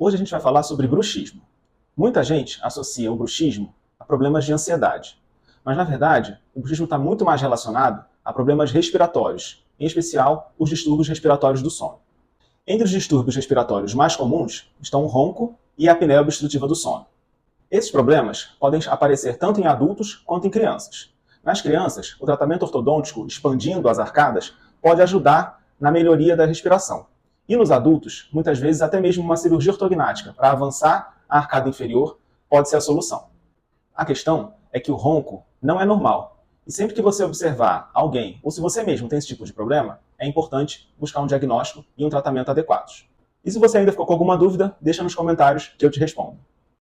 Hoje a gente vai falar sobre bruxismo. Muita gente associa o bruxismo a problemas de ansiedade. Mas, na verdade, o bruxismo está muito mais relacionado a problemas respiratórios, em especial os distúrbios respiratórios do sono. Entre os distúrbios respiratórios mais comuns estão o ronco e a apneia obstrutiva do sono. Esses problemas podem aparecer tanto em adultos quanto em crianças. Nas crianças, o tratamento ortodôntico expandindo as arcadas pode ajudar na melhoria da respiração. E nos adultos, muitas vezes até mesmo uma cirurgia ortognática para avançar a arcada inferior pode ser a solução. A questão é que o ronco não é normal. E sempre que você observar alguém, ou se você mesmo tem esse tipo de problema, é importante buscar um diagnóstico e um tratamento adequados. E se você ainda ficou com alguma dúvida, deixa nos comentários que eu te respondo.